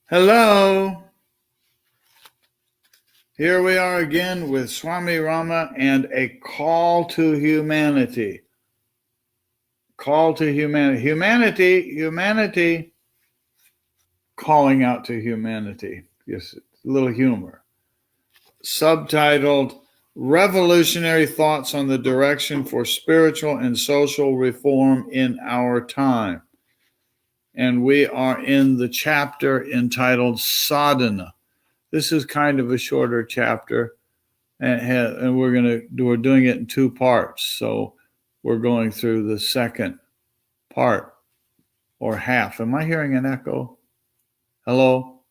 Hello. Here we are again with Swami Rama and a call to humanity. Call to humanity. Humanity calling out to humanity. Yes, a little humor. Subtitled Revolutionary Thoughts on the Direction for Spiritual and Social Reform in Our Time. And we are in the chapter entitled Sadhana. This is kind of a shorter chapter, and we're doing it in two parts. So we're going through the second part or half. Am I hearing an echo? Hello?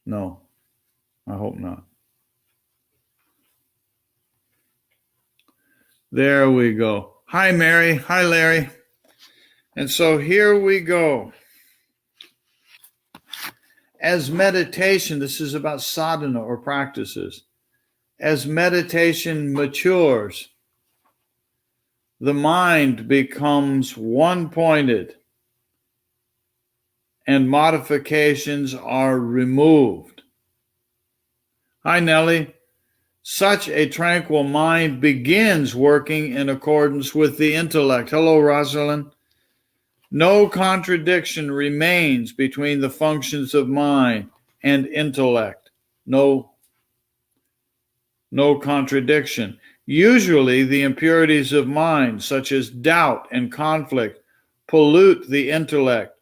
No, I hope not. There we go. Hi, Mary. Hi, Larry. And so here we go. As meditation, this is about sadhana or practices. As meditation matures, the mind becomes one-pointed and modifications are removed. Hi, Nellie. Such a tranquil mind begins working in accordance with the intellect. Hello, Rosalind. No contradiction remains between the functions of mind and intellect. No contradiction. Usually, the impurities of mind, such as doubt and conflict, pollute the intellect.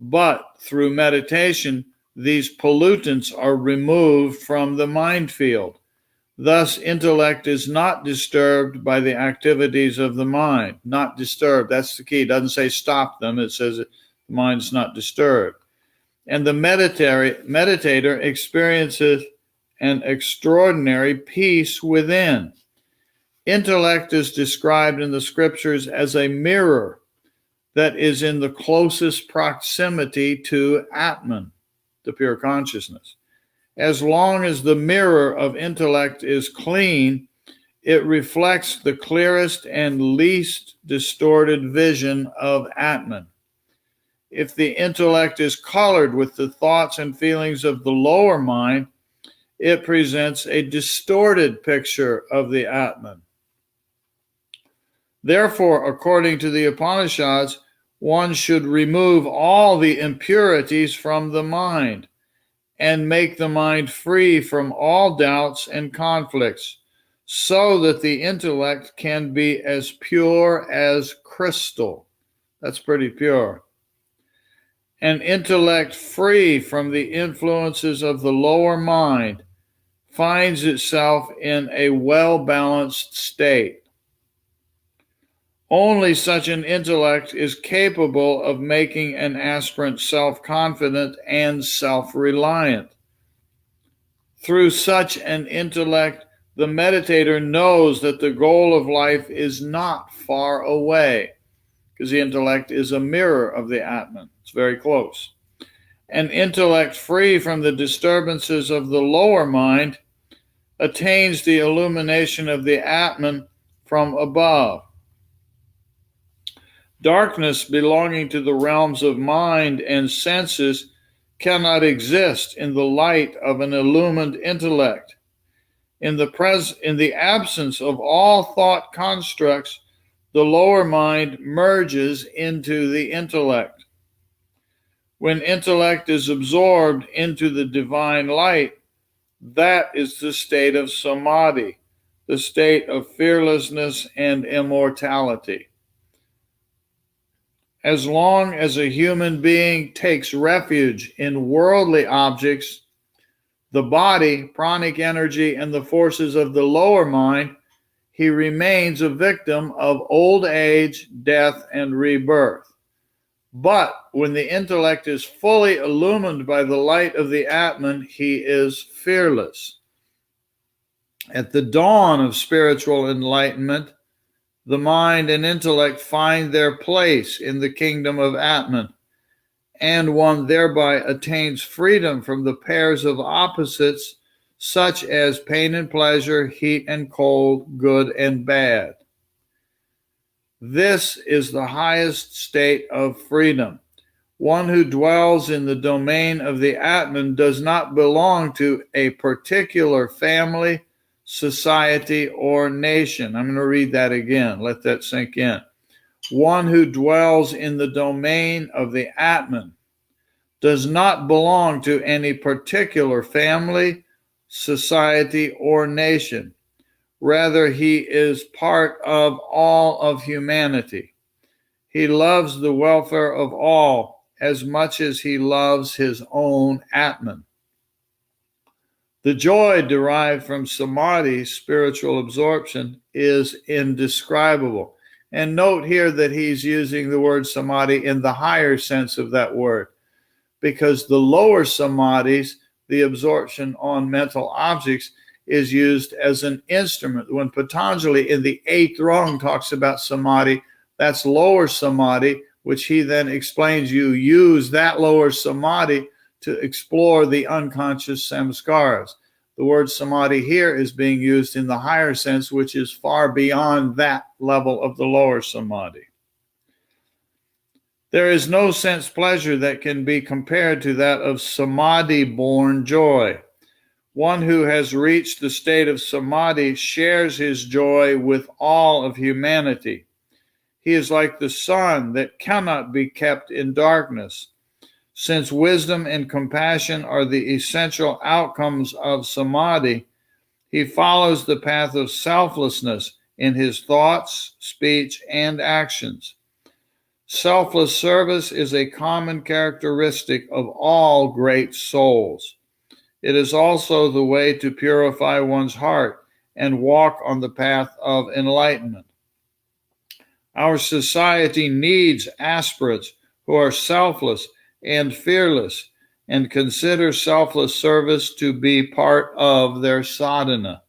But through meditation, these pollutants are removed from the mind field. Thus, intellect is not disturbed by the activities of the mind. Not disturbed. That's the key. It doesn't say stop them. It says the mind's not disturbed. And the meditator experiences an extraordinary peace within. Intellect is described in the scriptures as a mirror that is in the closest proximity to Atman, the pure consciousness. As long as the mirror of intellect is clean, it reflects the clearest and least distorted vision of Atman. If the intellect is colored with the thoughts and feelings of the lower mind, it presents a distorted picture of the Atman. Therefore, according to the Upanishads, one should remove all the impurities from the mind and make the mind free from all doubts and conflicts, so that the intellect can be as pure as crystal. That's pretty pure. An intellect free from the influences of the lower mind finds itself in a well-balanced state. Only such an intellect is capable of making an aspirant self-confident and self-reliant. Through such an intellect, the meditator knows that the goal of life is not far away, because the intellect is a mirror of the Atman. It's very close. An intellect free from the disturbances of the lower mind attains the illumination of the Atman from above. Darkness belonging to the realms of mind and senses cannot exist in the light of an illumined intellect. In the absence of all thought constructs, the lower mind merges into the intellect. When intellect is absorbed into the divine light, that is the state of samadhi, the state of fearlessness and immortality. As long as a human being takes refuge in worldly objects, the body, pranic energy, and the forces of the lower mind, he remains a victim of old age, death, and rebirth. But when the intellect is fully illumined by the light of the Atman, he is fearless. At the dawn of spiritual enlightenment, the mind and intellect find their place in the kingdom of Atman, and one thereby attains freedom from the pairs of opposites such as pain and pleasure, heat and cold, good and bad. This is the highest state of freedom. One who dwells in the domain of the Atman does not belong to a particular family, society, or nation. I'm going to read that again. Let that sink in. One who dwells in the domain of the Atman does not belong to any particular family, society, or nation. Rather, he is part of all of humanity. He loves the welfare of all as much as he loves his own Atman. The joy derived from samadhi, spiritual absorption, is indescribable. And note here that he's using the word samadhi in the higher sense of that word, because the lower samadhis, the absorption on mental objects, is used as an instrument. When Patanjali in the 8th Rung talks about samadhi, that's lower samadhi, which he then explains you use that lower samadhi to explore the unconscious samskaras. The word samadhi here is being used in the higher sense, which is far beyond that level of the lower samadhi. There is no sense pleasure that can be compared to that of samadhi-born joy. One who has reached the state of samadhi shares his joy with all of humanity. He is like the sun that cannot be kept in darkness. Since wisdom and compassion are the essential outcomes of samadhi, he follows the path of selflessness in his thoughts, speech, and actions. Selfless service is a common characteristic of all great souls. It is also the way to purify one's heart and walk on the path of enlightenment. Our society needs aspirants who are selfless and fearless and consider selfless service to be part of their sadhana.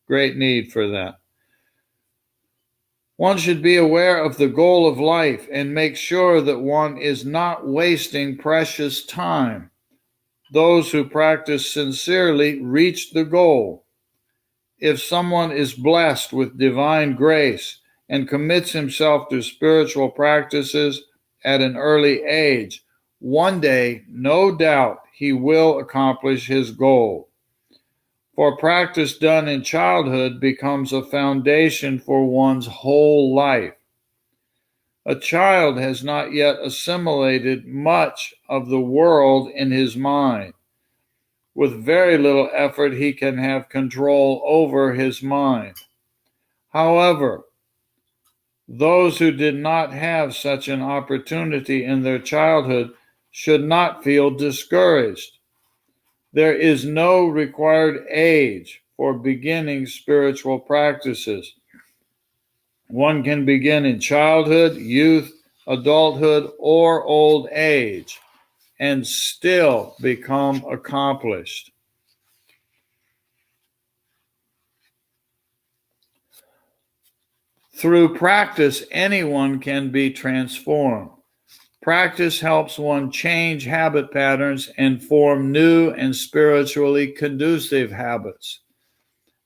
Great need for that. One should be aware of the goal of life and make sure that one is not wasting precious time. Those who practice sincerely reach the goal. If someone is blessed with divine grace and commits himself to spiritual practices at an early age, one day, no doubt, he will accomplish his goal. For practice done in childhood becomes a foundation for one's whole life. A child has not yet assimilated much of the world in his mind. With very little effort, he can have control over his mind. However, those who did not have such an opportunity in their childhood should not feel discouraged. There is no required age for beginning spiritual practices. One can begin in childhood, youth, adulthood, or old age and still become accomplished. Through practice, anyone can be transformed. Practice helps one change habit patterns and form new and spiritually conducive habits.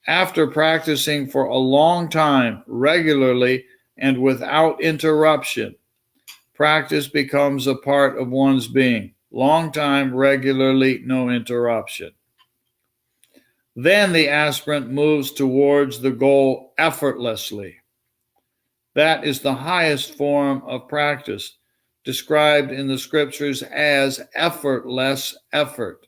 After practicing for a long time, regularly, and without interruption, practice becomes a part of one's being. Long time, regularly, no interruption. Then the aspirant moves towards the goal effortlessly. That is the highest form of practice, described in the scriptures as effortless effort.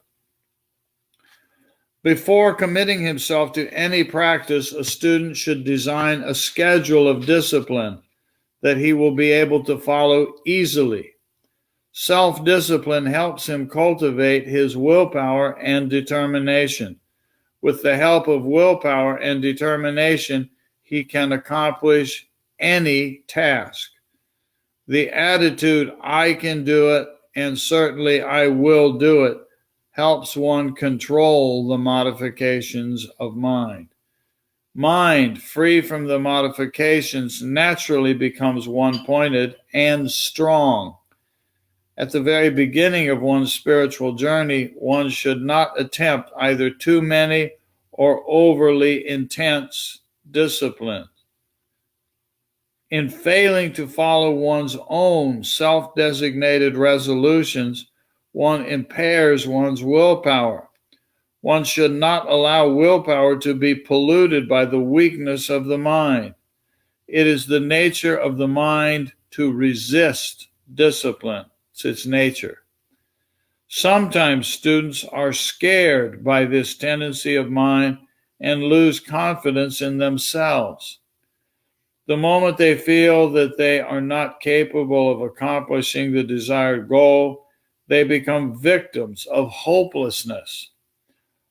Before committing himself to any practice, a student should design a schedule of discipline that he will be able to follow easily. Self-discipline helps him cultivate his willpower and determination. With the help of willpower and determination, he can accomplish any task. The attitude, I can do it, and certainly I will do it, helps one control the modifications of mind. Mind, free from the modifications, naturally becomes one-pointed and strong. At the very beginning of one's spiritual journey, one should not attempt either too many or overly intense discipline. In failing to follow one's own self-designated resolutions, one impairs one's willpower. One should not allow willpower to be polluted by the weakness of the mind. It is the nature of the mind to resist discipline. It's its nature. Sometimes students are scared by this tendency of mind and lose confidence in themselves. The moment they feel that they are not capable of accomplishing the desired goal, they become victims of hopelessness.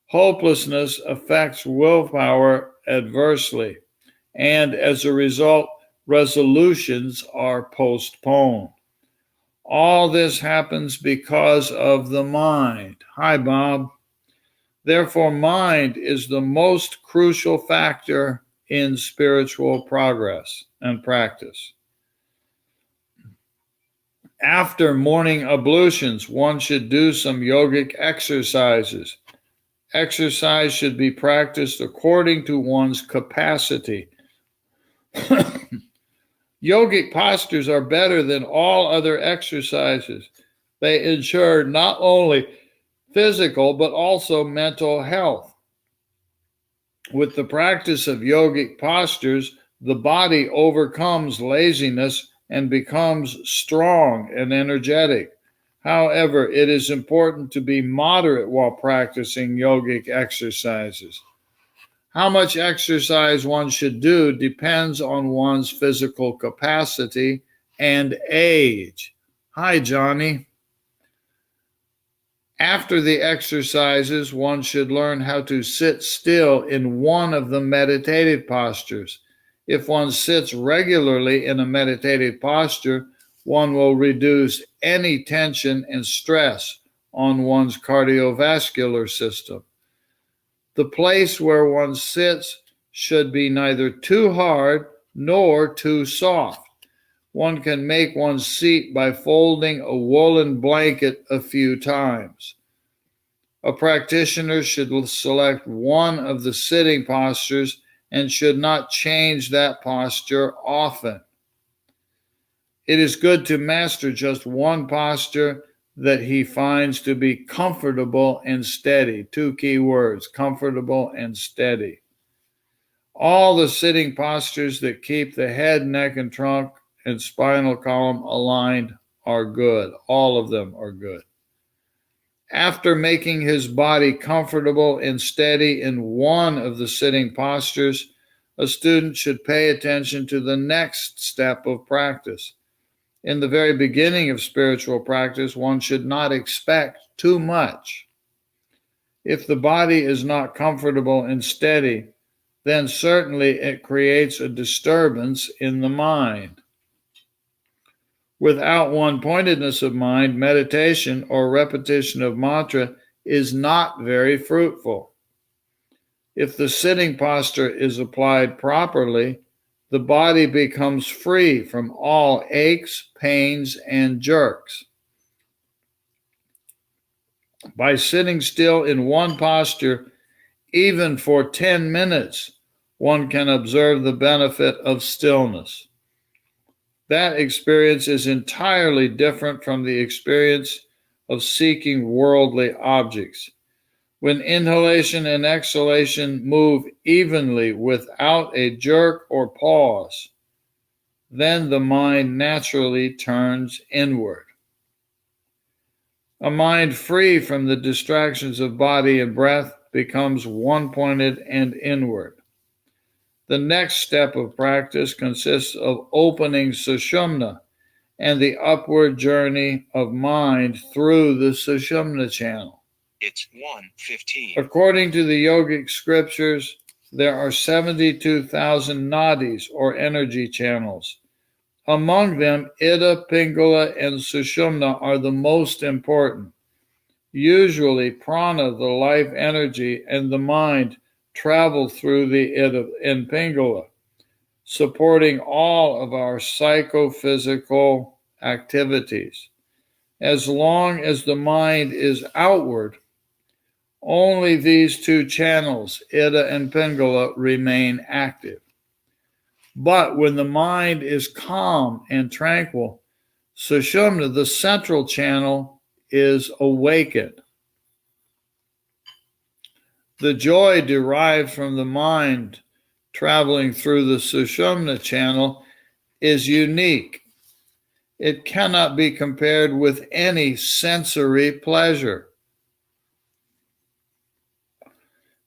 Hopelessness affects willpower adversely, and as a result, resolutions are postponed. All this happens because of the mind. Hi, Bob. Therefore, mind is the most crucial factor in spiritual progress and practice. After morning ablutions, one should do some yogic exercises. Exercise should be practiced according to one's capacity. Yogic postures are better than all other exercises. They ensure not only physical but also mental health. With the practice of yogic postures, the body overcomes laziness and becomes strong and energetic. However, it is important to be moderate while practicing yogic exercises. How much exercise one should do depends on one's physical capacity and age. Hi, Johnny. After the exercises, one should learn how to sit still in one of the meditative postures. If one sits regularly in a meditative posture, one will reduce any tension and stress on one's cardiovascular system. The place where one sits should be neither too hard nor too soft. One can make one's seat by folding a woolen blanket a few times. A practitioner should select one of the sitting postures and should not change that posture often. It is good to master just one posture that he finds to be comfortable and steady. Two key words, comfortable and steady. All the sitting postures that keep the head, neck, and trunk and spinal column aligned are good. All of them are good. After making his body comfortable and steady in one of the sitting postures, a student should pay attention to the next step of practice. In the very beginning of spiritual practice, one should not expect too much. If the body is not comfortable and steady, then certainly it creates a disturbance in the mind. Without one-pointedness of mind, meditation or repetition of mantra is not very fruitful. If the sitting posture is applied properly, the body becomes free from all aches, pains, and jerks. By sitting still in one posture, even for 10 minutes, one can observe the benefit of stillness. That experience is entirely different from the experience of seeking worldly objects. When inhalation and exhalation move evenly without a jerk or pause, then the mind naturally turns inward. A mind free from the distractions of body and breath becomes one-pointed and inward. The next step of practice consists of opening sushumna and the upward journey of mind through the sushumna channel. It's 1:15. According to the yogic scriptures, there are 72,000 nadis or energy channels. Among them, Ida, Pingala, and Sushumna are the most important. Usually, prana, the life energy, and the mind travel through the Ida and Pingala, supporting all of our psychophysical activities. As long as the mind is outward, only these two channels, Ida and Pingala, remain active. But when the mind is calm and tranquil, sushumna, the central channel, is awakened. The joy derived from the mind traveling through the sushumna channel is unique. It cannot be compared with any sensory pleasure.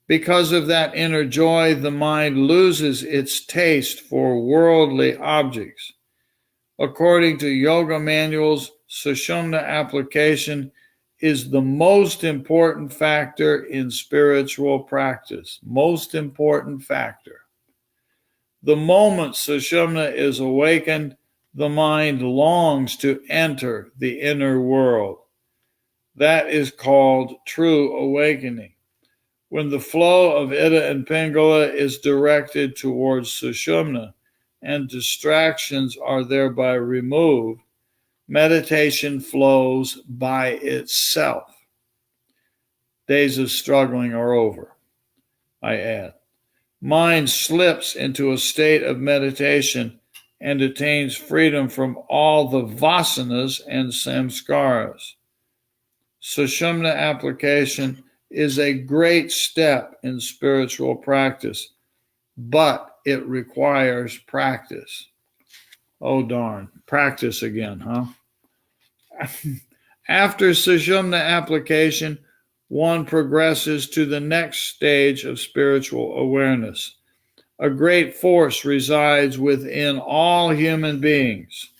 Because of that inner joy, the mind loses its taste for worldly objects. According to yoga manuals, sushumna application is the most important factor in spiritual practice. Most important factor. The moment sushumna is awakened, the mind longs to enter the inner world. That is called true awakening. When the flow of Ida and Pingala is directed towards sushumna and distractions are thereby removed, meditation flows by itself. Days of struggling are over, I add. Mind slips into a state of meditation and attains freedom from all the vasanas and samskaras. Sushumna application is a great step in spiritual practice, but it requires practice. Oh, darn. Practice again, huh? After sushumna application, one progresses to the next stage of spiritual awareness. A great force resides within all human beings.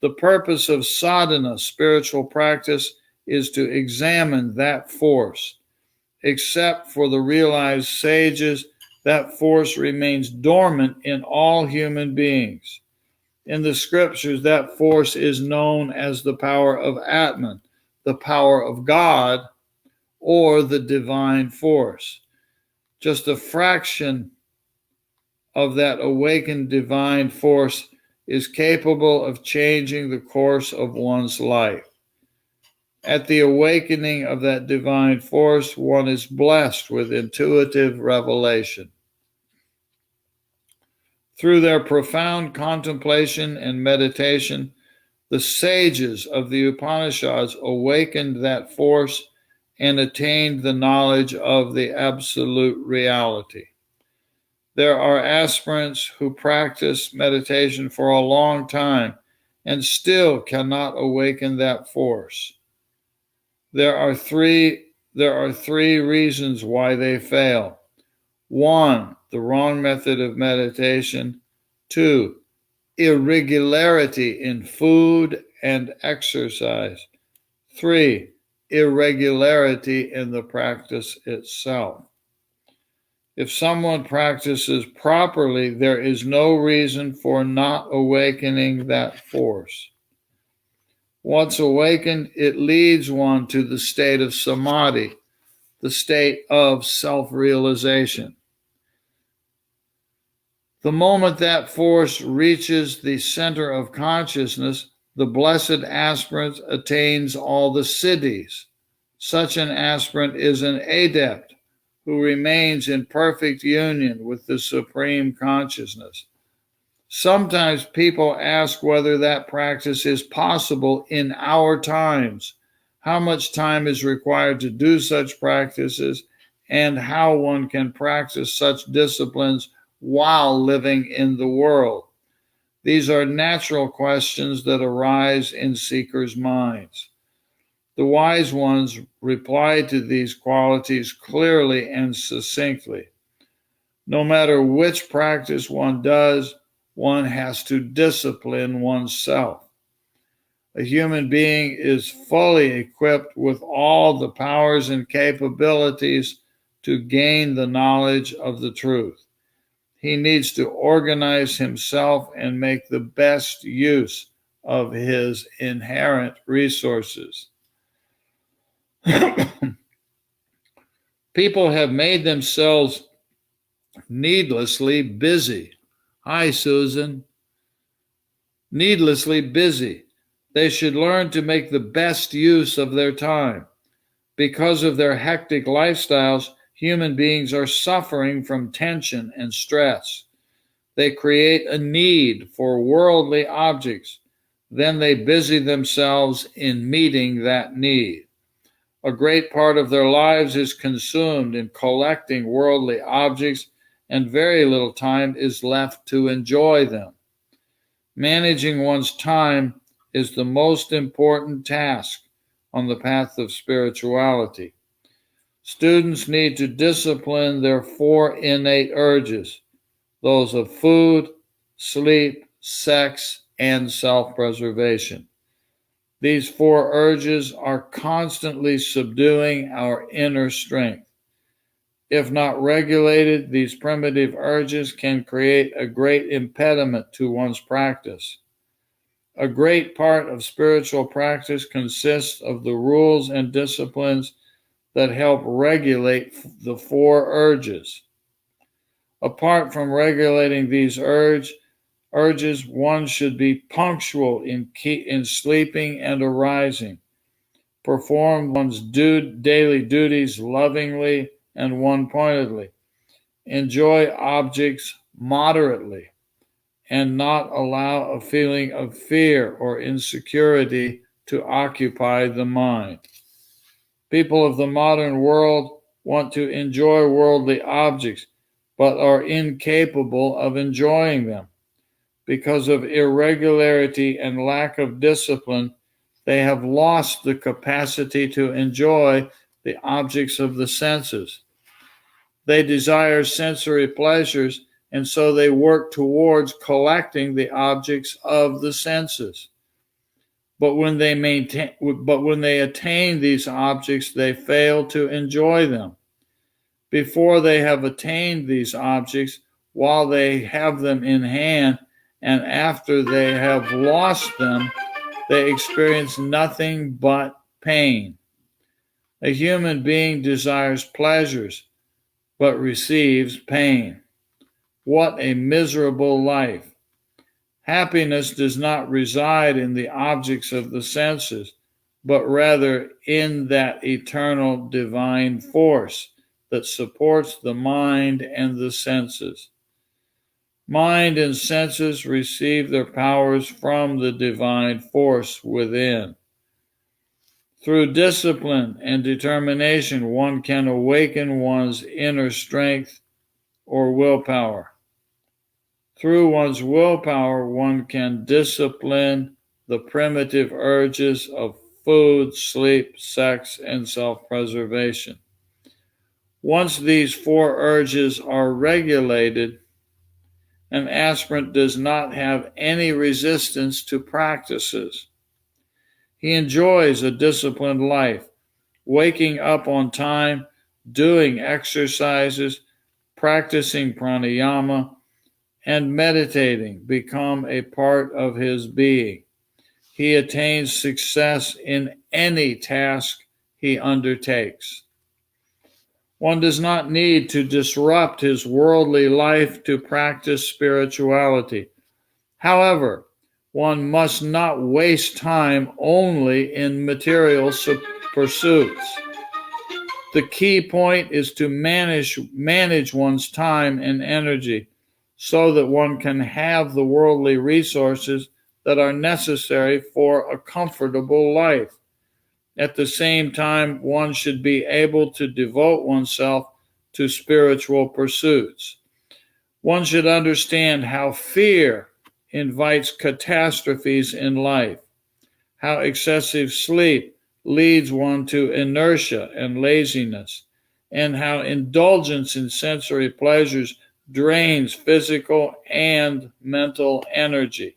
The purpose of sadhana, spiritual practice, is to examine that force. Except for the realized sages, that force remains dormant in all human beings. In the scriptures, that force is known as the power of Atman, the power of God, or the divine force. Just a fraction of that awakened divine force is capable of changing the course of one's life. At the awakening of that divine force, one is blessed with intuitive revelation. Through their profound contemplation and meditation, the sages of the Upanishads awakened that force and attained the knowledge of the absolute reality. There are aspirants who practice meditation for a long time and still cannot awaken that force. There are three reasons why they fail. 1, the wrong method of meditation. 2, irregularity in food and exercise. 3, irregularity in the practice itself. If someone practices properly, there is no reason for not awakening that force. Once awakened, it leads one to the state of samadhi, the state of self-realization. The moment that force reaches the center of consciousness, the blessed aspirant attains all the siddhis. Such an aspirant is an adept who remains in perfect union with the Supreme Consciousness. Sometimes people ask whether that practice is possible in our times, how much time is required to do such practices, and how one can practice such disciplines while living in the world. These are natural questions that arise in seekers' minds. The wise ones reply to these qualities clearly and succinctly. No matter which practice one does, one has to discipline oneself. A human being is fully equipped with all the powers and capabilities to gain the knowledge of the truth. He needs to organize himself and make the best use of his inherent resources. People have made themselves needlessly busy. Hi, Susan. Needlessly busy. They should learn to make the best use of their time. Because of their hectic lifestyles, human beings are suffering from tension and stress. They create a need for worldly objects. Then they busy themselves in meeting that need. A great part of their lives is consumed in collecting worldly objects, and very little time is left to enjoy them. Managing one's time is the most important task on the path of spirituality. Students need to discipline their four innate urges, those of food, sleep, sex, and self-preservation. These four urges are constantly subduing our inner strength. If not regulated, these primitive urges can create a great impediment to one's practice. A great part of spiritual practice consists of the rules and disciplines that help regulate the four urges. Apart from regulating these urges, one should be punctual in sleeping and arising, perform one's daily duties lovingly and one-pointedly, enjoy objects moderately, and not allow a feeling of fear or insecurity to occupy the mind. People of the modern world want to enjoy worldly objects, but are incapable of enjoying them. Because of irregularity and lack of discipline, they have lost the capacity to enjoy the objects of the senses. They desire sensory pleasures, and so they work towards collecting the objects of the senses. But when they attain these objects, they fail to enjoy them. Before they have attained these objects, while they have them in hand, and after they have lost them, they experience nothing but pain. A human being desires pleasures, but receives pain. What a miserable life! Happiness does not reside in the objects of the senses, but rather in that eternal divine force that supports the mind and the senses. Mind and senses receive their powers from the divine force within. Through discipline and determination, one can awaken one's inner strength or willpower. Through one's willpower, one can discipline the primitive urges of food, sleep, sex, and self-preservation. Once these four urges are regulated, an aspirant does not have any resistance to practices. He enjoys a disciplined life, waking up on time, doing exercises, practicing pranayama, and meditating become a part of his being. He attains success in any task he undertakes. One does not need to disrupt his worldly life to practice spirituality. However, one must not waste time only in material pursuits. The key point is to manage one's time and energy so that one can have the worldly resources that are necessary for a comfortable life. At the same time, one should be able to devote oneself to spiritual pursuits. One should understand how fear invites catastrophes in life, how excessive sleep leads one to inertia and laziness, and how indulgence in sensory pleasures drains physical and mental energy.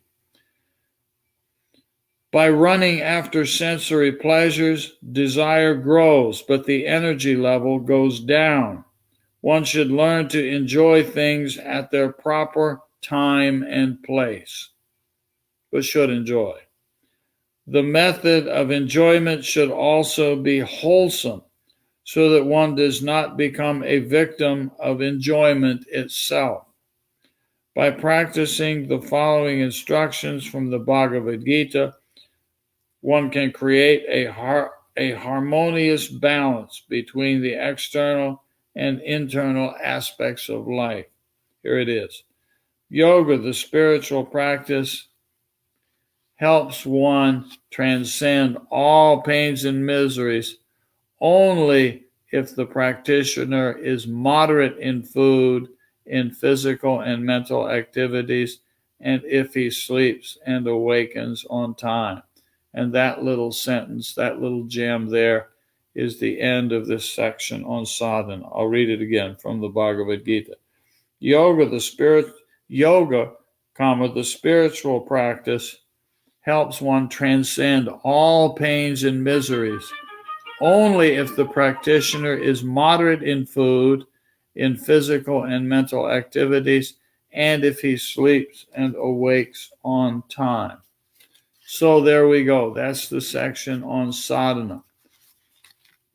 By running after sensory pleasures, desire grows, but the energy level goes down. One should learn to enjoy things at their proper time and place, but should enjoy. The method of enjoyment should also be wholesome, so that one does not become a victim of enjoyment itself. By practicing the following instructions from the Bhagavad Gita, one can create a harmonious balance between the external and internal aspects of life. Here it is. Yoga, the spiritual practice, helps one transcend all pains and miseries only if the practitioner is moderate in food, in physical and mental activities, and if he sleeps and awakens on time. And that little sentence, that little gem there, is the end of this section on sadhana. I'll read it again from the Bhagavad Gita. Yoga, the spiritual practice, helps one transcend all pains and miseries only if the practitioner is moderate in food, in physical and mental activities, and if he sleeps and awakes on time. So there we go. That's the section on sadhana.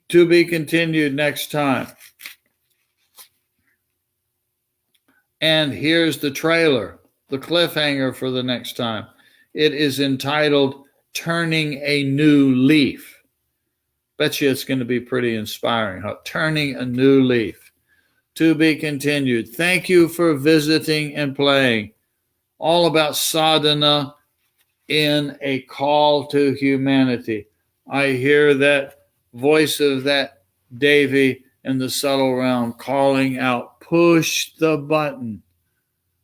To be continued next time. And here's the trailer, the cliffhanger for the next time. It is entitled Turning a New Leaf. Bet you it's going to be pretty inspiring, huh? Turning a New Leaf. To be continued. Thank you for visiting and playing. All about sadhana in a call to humanity. I hear that voice of that Devi in the subtle realm calling out, push the button.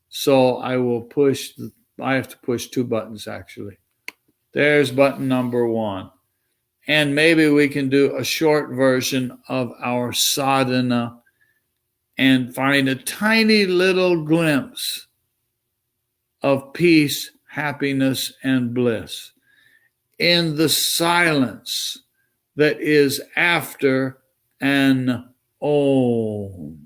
So I will push, I have to push 2 buttons actually. There's button number 1. And maybe we can do a short version of our sadhana and find a tiny little glimpse of peace, happiness, and bliss in the silence that is after an Om.